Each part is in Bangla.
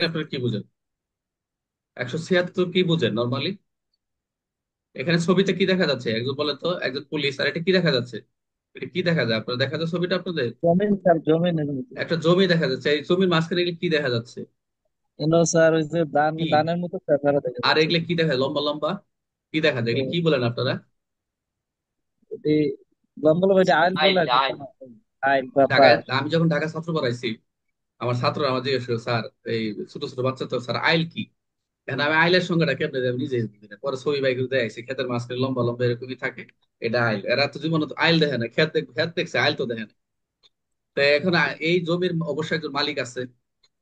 আপনারা কি বুঝেন? 176 কি বুঝেন নর্মালি? এখানে ছবিতে কি দেখা যাচ্ছে একজন বলেন তো, একজন পুলিশ, আর এটা কি দেখা যাচ্ছে? এটা কি দেখা যায় আপনার, দেখা যায় ছবিটা আপনাদের? জমিন স্যার, জমিন এগুলো তো। একটা জমি দেখা যাচ্ছে, এই জমির মাঝখানে এগুলো কি দেখা যাচ্ছে? এগুলো স্যার ওই যে ধান, কি? ধানের মতো ফেফারা দেখা আর যাচ্ছে। এগুলো কি দেখা যায় লম্বা লম্বা? কি দেখা যায়, এগুলো তো কি বলেন আপনারা? এটি লম্বা লম্বা এটা আইল বলে আইল আর কি আইল স্যার। আইল বা ঢাকায় পার। আমি যখন ঢাকা ছাত্র পড়াইছি, আমার ছাত্ররা আমার জিজ্ঞেস করে, স্যার এই ছোট ছোট বাচ্চা তো, স্যার আইল কি? এখন আমি আইলের সংজ্ঞাটা কেমনে দেব নিজে বুঝি না। পরে ছবি বাইক দেখছি ক্ষেতের মাঝখানে লম্বা লম্বা এরকমই থাকে, এটা আইল। এরা তো জীবনে তো আইল দেখে না, ক্ষেত দেখছে, আইল তো দেখে না। তো এখন এই জমির অবশ্যই একজন মালিক আছে।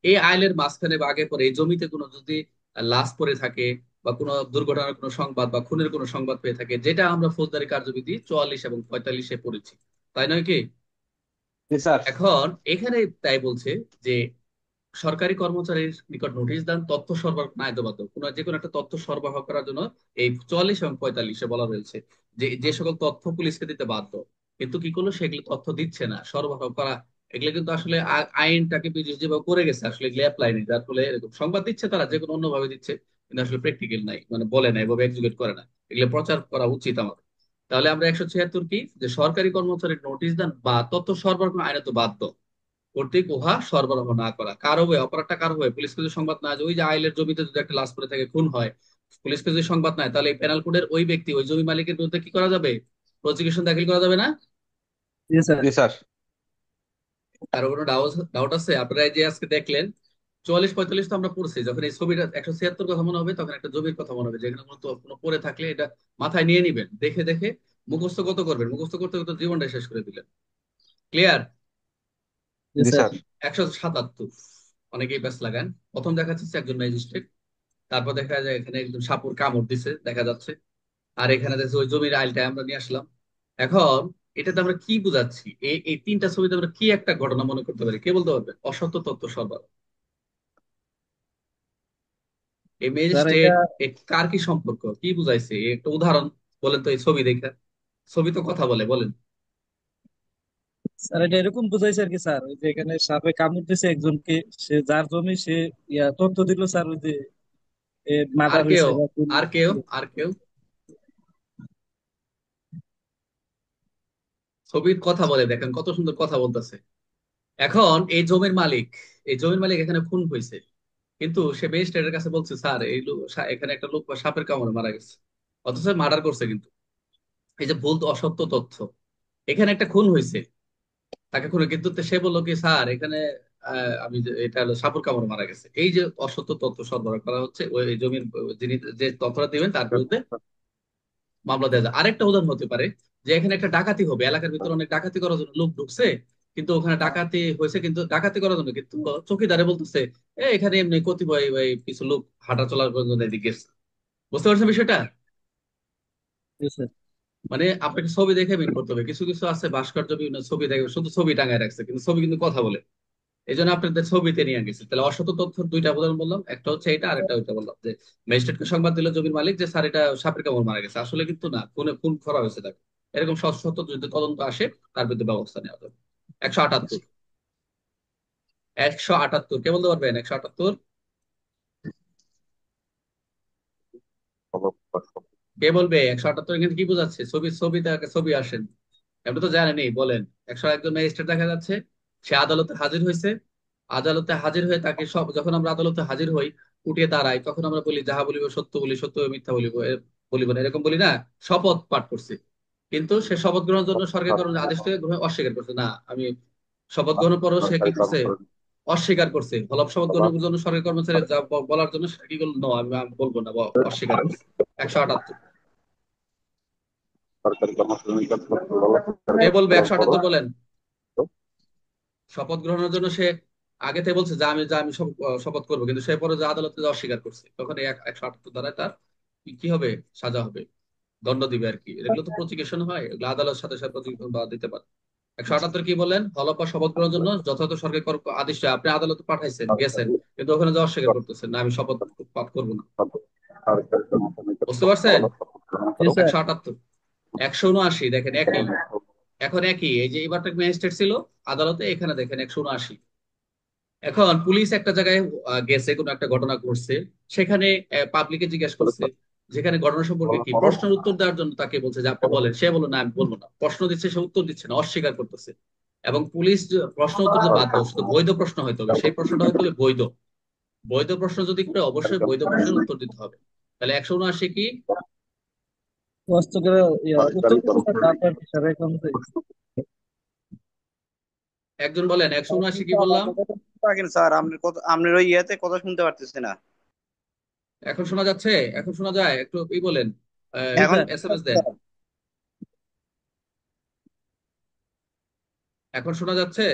এই আইলের মাঝখানে বা আগে পরে এই জমিতে কোনো যদি লাশ পড়ে থাকে, বা কোনো দুর্ঘটনার কোনো সংবাদ বা খুনের কোনো সংবাদ পেয়ে থাকে, যেটা আমরা ফৌজদারি কার্যবিধি 44 এবং 45-এ পড়েছি, তাই নয় কি? জি স্যার। এখন এখানে তাই বলছে যে সরকারি কর্মচারীর নিকট নোটিশ দান তথ্য সরবরাহ না বাধ্য, কোন যে কোনো একটা তথ্য সরবরাহ করার জন্য এই 44 এবং 45-এ বলা রয়েছে যে যে সকল তথ্য পুলিশকে দিতে বাধ্য। কিন্তু কি করলো, সেগুলো তথ্য দিচ্ছে না, সরবরাহ করা। এগুলো কিন্তু আসলে আইনটাকে ব্রিটিশ যেভাবে করে গেছে, আসলে এগুলো অ্যাপ্লাই নেই, যার ফলে এরকম সংবাদ দিচ্ছে তারা যে কোনো অন্যভাবে দিচ্ছে, কিন্তু আসলে প্র্যাকটিক্যাল নাই, মানে বলে না এভাবে এক্সিকিউট করে না। এগুলো প্রচার করা উচিত আমাদের। তাহলে আমরা 176 কি, যে সরকারি কর্মচারীর নোটিশ দান বা তথ্য সরবরাহ আইনত বাধ্য কর্তৃক উহা সরবরাহ না করা। কারো হয়ে অপরাধটা কারো হয়ে, পুলিশকে যদি সংবাদ না যায়, ওই যে আইলের জমিতে যদি একটা লাশ পড়ে থাকে, খুন হয়, পুলিশকে যদি সংবাদ নাই, তাহলে এই পেনাল কোডের ওই ব্যক্তি, ওই জমি মালিকের বিরুদ্ধে কি করা যাবে? প্রসিকিউশন দাখিল করা যাবে না? জি স্যার। জি স্যার। কারো কোনো ডাউট ডাউট আছে? আপনারা এই যে আজকে দেখলেন 44 45 তো আমরা পড়ছি, যখন এই ছবিটা 176 কথা মনে হবে, তখন একটা জমির কথা মনে হবে, যেখানে কোনো পড়ে থাকলে এটা মাথায় নিয়ে নিবেন, দেখে দেখে মুখস্থ কত করবেন, মুখস্থ করতে করতে জীবনটা শেষ করে দিলেন। ক্লিয়ার? জি জি স্যার। স্যার। 177 অনেকেই প্যাস লাগান। প্রথম দেখা যাচ্ছে একজন ম্যাজিস্ট্রেট, তারপর দেখা যায় এখানে একদম সাপুর কামড় দিছে দেখা যাচ্ছে। আর এখানে দেখছি ওই জমির আইলটা আমরা নিয়ে আসলাম। এখন এটাতে আমরা কি বুঝাচ্ছি, এই এই তিনটা ছবিতে আমরা কি একটা ঘটনা মনে করতে পারি, কে বলতে পারবে? অসত্য তথ্য সরবরাহ। এই স্যার এটা, ম্যাজিস্ট্রেট কার কি সম্পর্ক, কি বুঝাইছে, এই একটা উদাহরণ বলেন তো এই ছবি দেখা। ছবি তো কথা বলে, বলেন। স্যার এটা এরকম বুঝাইছে আর কি স্যার, ওই যে এখানে সাপে কামড় দিছে একজনকে, সে যার জমি সে তথ্য দিল স্যার, ওই যে আর মার্ডার কেউ? হয়েছে বা খুন আর কেউ? হয়েছে। আর কেউ? ছবির কথা বলে, দেখেন কত সুন্দর কথা বলতেছে। এখন এই জমির মালিক, এই জমির মালিক এখানে খুন হয়েছে, কিন্তু সে ম্যাজিস্ট্রেটের কাছে বলছে, স্যার এই এখানে একটা লোক সাপের কামড়ে মারা গেছে, অথচ মার্ডার করছে কিন্তু। এই যে ভুল অসত্য তথ্য, এখানে একটা খুন হয়েছে, তাকে খুনে, কিন্তু সে বললো কি, স্যার এখানে আমি এটা হলো সাপের কামড়ে মারা গেছে। এই যে অসত্য তথ্য সরবরাহ করা হচ্ছে, ওই জমির যিনি যে তথ্যটা দিবেন তার বিরুদ্ধে মামলা দেওয়া যায়। আরেকটা উদাহরণ হতে পারে যে এখানে একটা ডাকাতি হবে, এলাকার ভিতরে অনেক ডাকাতি করার জন্য লোক ঢুকছে, কিন্তু ওখানে ডাকাতি হয়েছে, কিন্তু ডাকাতি করার জন্য কিন্তু চৌকিদারে বলতেছে এখানে এমনি কতিপয় ওই কিছু লোক হাঁটা চলার জন্য এদিকে গেছে। বুঝতে পারছেন বিষয়টা? জি স্যার। মানে আপনাকে ছবি দেখে মিন করতে হবে। কিছু কিছু আছে ভাস্কর্য, বিভিন্ন ছবি দেখে শুধু ছবি টাঙায় রাখছে, কিন্তু ছবি কিন্তু কথা বলে। এই জন্য আপনাদের ছবিতে নিয়ে গেছে। তাহলে অসত্য তথ্যের দুইটা উদাহরণ বললাম, একটা হচ্ছে এটা, আরেকটা ওইটা বললাম যে ম্যাজিস্ট্রেটকে সংবাদ দিল জমির মালিক যে স্যার এটা সাপের কামড় মারা গেছে, আসলে কিন্তু না, খুন করা হয়েছে তাকে। এরকম সত্য যদি তদন্ত আসে, তার বিরুদ্ধে ব্যবস্থা নেওয়া যাবে। 178। 178 কে বলতে পারবেন? 178 কে বলবে? 178 এখানে কি বোঝাচ্ছে? ছবিতে ছবি আসেন, আপনি তো জানেনই, বলেন। একজন ম্যাজিস্ট্রেট দেখা যাচ্ছে, সে আদালতে হাজির হয়েছে। আদালতে হাজির হয়ে তাকে সব, যখন আমরা আদালতে হাজির হই, উঠে দাঁড়াই, তখন আমরা বলি যাহা বলিব সত্য বলি, সত্য মিথ্যা বলিব, বলিব না, এরকম বলি না? শপথ পাঠ করছি, কিন্তু সে শপথ গ্রহণের জন্য সরকারি কর্মচারী আদেশ থেকে অস্বীকার করছে না। আমি শপথ গ্রহণের পরও সে কি করছে? অস্বীকার করছে। হলফ শপথ গ্রহণের জন্য সরকারি কর্মচারী যা বলার জন্য সেটা কি করলো, no, আমি বলবো না, অস্বীকার করছে। 178। সরকারি কর্মচারী কে বলবে? 178 বলেন। শপথ গ্রহণের জন্য সে আগে থেকে বলছে যে আমি শপথ করবো, কিন্তু সে পরে যে আদালতে যে অস্বীকার করছে, তখন এই 178 দ্বারা তার কি হবে? সাজা হবে, দণ্ড দিবে আর কি। এগুলো তো প্রসিকিউশন হয়, এগুলো আদালতের সাথে সাথে প্রসিকিউশন বা দিতে পারে। 178 কি বলেন? হলফ বা শপথ গ্রহণের জন্য যথাযথ সরকারি আদেশ আপনি আদালতে পাঠাইছেন, গেছেন, কিন্তু ওখানে যে অস্বীকার করতেছেন না, আমি শপথ পাঠ করবো না। বুঝতে পারছেন? জি স্যার। 178। 179 দেখেন একই। এখন একই, এই যে এবারটা ম্যাজিস্ট্রেট ছিল আদালতে, এখানে দেখেন 179। এখন পুলিশ একটা জায়গায় গেছে, কোনো একটা ঘটনা ঘটছে, সেখানে পাবলিকে জিজ্ঞেস করছে যেখানে ঘটনা সম্পর্কে কি, প্রশ্নের উত্তর দেওয়ার জন্য তাকে বলছে যে আপনি বলেন, সে বলল না আমি বলবো না, প্রশ্ন দিচ্ছে সে উত্তর দিচ্ছে না, অস্বীকার করতেছে। এবং পুলিশ প্রশ্ন উত্তর দিতে বাধ্য, শুধু বৈধ প্রশ্ন হইতে হবে, সেই প্রশ্নটা হইতে হবে বৈধ। বৈধ প্রশ্ন যদি করে অবশ্যই বৈধ প্রশ্নের উত্তর দিতে হবে। তাহলে 179 কি? কষ্ট করে উত্তর দিতে স্যার বারবার সবাই কর্মচারী। একজন বলেন 179 কি বললাম? থাকেন স্যার, আপনার কথা, আপনার ওই ইয়েতে কথা শুনতে পারতেছি না। এখন শোনা যাচ্ছে? এখন শোনা যায়? একটু বলেন, জি এখন স্যার। এসএমএস দেন। এখন শোনা যাচ্ছে?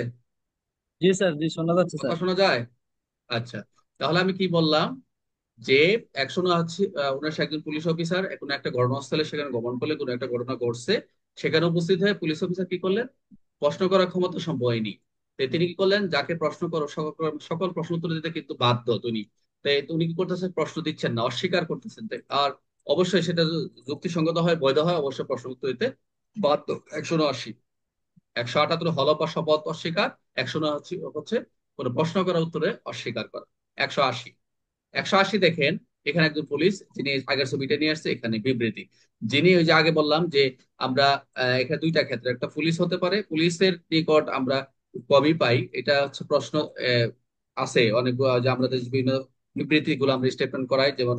জি স্যার, জি শোনা যাচ্ছে কথা স্যার। শোনা যায়? আচ্ছা, তাহলে আমি কি বললাম যে 179 উনার একজন পুলিশ অফিসার কোনো একটা ঘটনাস্থলে সেখানে গমন করলে, কোনো একটা ঘটনা ঘটছে, সেখানে উপস্থিত হয়ে পুলিশ অফিসার কি করলেন? প্রশ্ন করার ক্ষমতা সম্ভব হয়নি। তো তিনি কি করলেন? যাকে প্রশ্ন করো সকল সকল প্রশ্ন উত্তর দিতে কিন্তু বাধ্য তিনি। তাই উনি কি করতেছেন? প্রশ্ন দিচ্ছেন না, অস্বীকার করতেছেন। আর অবশ্যই সেটা যুক্তিসঙ্গত হয়, বৈধ হয়, অবশ্যই প্রশ্ন উত্তর দিতে বাধ্য। 179। 178 হলফ বা শপথ অস্বীকার। 179 হচ্ছে কোনো প্রশ্ন করার উত্তরে অস্বীকার করা। 180। 180 দেখেন, এখানে একজন পুলিশ, যিনি আগের ছবিটা নিয়ে আসছে, এখানে বিবৃতি, যিনি ওই যে আগে বললাম যে আমরা এখানে দুইটা ক্ষেত্রে, একটা পুলিশ হতে পারে, পুলিশের নিকট আমরা কবি পাই, এটা হচ্ছে প্রশ্ন আছে অনেক, যে আমরা যে বিভিন্ন বিবৃতি গুলো আমরা স্টেটমেন্ট করাই, যেমন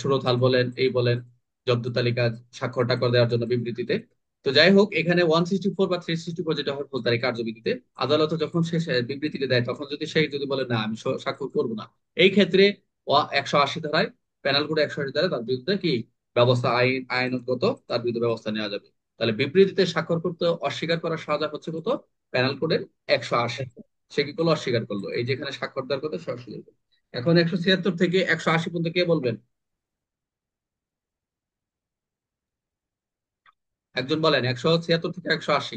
সুরতহাল বলেন, এই বলেন, জব্দ তালিকা স্বাক্ষর টাক্ষর দেওয়ার জন্য বিবৃতিতে। তো যাই হোক, এখানে 164 বা 364 যেটা হয় ফৌজদারি কার্যবিধিতে, আদালত যখন সে বিবৃতিটা দেয়, তখন যদি সে যদি বলে না আমি স্বাক্ষর করবো না, এই ক্ষেত্রে 180 ধারায়, পেনাল কোড 180 ধারায় তার বিরুদ্ধে কি ব্যবস্থা, আইনগত তার বিরুদ্ধে ব্যবস্থা নেওয়া যাবে। তাহলে বিবৃতিতে স্বাক্ষর করতে অস্বীকার করার সাজা হচ্ছে কত? পেনাল কোডের 180। সে কি করলো? অস্বীকার করলো। এই যেখানে স্বাক্ষর দেওয়ার কথা সে অস্বীকার করলো। এখন 176 থেকে 180 পর্যন্ত কে বলবেন? একজন বলেন 176 থেকে 180।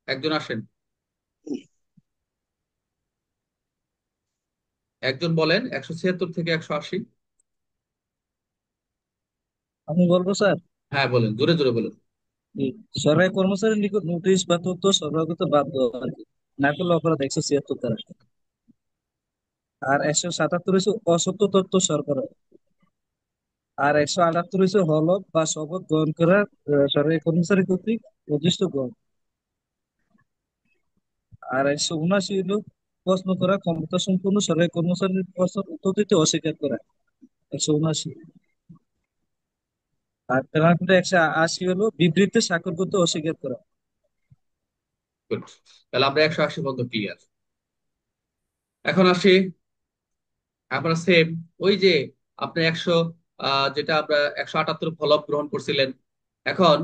একজন আসেন, একজন বলেন 176 থেকে 180। আমি বলবো স্যার। হ্যাঁ বলেন, জোরে জোরে বলেন। জি, সরকারি কর্মচারীর নিকট নোটিশ বা তথ্য সরবরাহ করতে বাধ্য আর কি, না করলে অপরাধ 176 ধারা। আর 177 হচ্ছে অসত্য তথ্য সরবরাহ। আর 178 হচ্ছে হলফ বা শপথ গ্রহণ করার সরকারি কর্মচারী কর্তৃক উদ্দিষ্ট গ্রহণ। আর 179 হলো প্রশ্ন করা ক্ষমতা সম্পন্ন সরকারি কর্মচারীর প্রশ্ন উত্তর দিতে অস্বীকার করা। 179। আর পেনাল্টি 180 হলো বিবৃতিতে স্বাক্ষর করতে অস্বীকার করা। Good. তাহলে আমরা 180 পর্যন্ত ক্লিয়ার। এখন আসি, আমরা সেম ওই যে আপনি 100 যেটা আমরা 178 ফলক গ্রহণ করছিলেন, এখন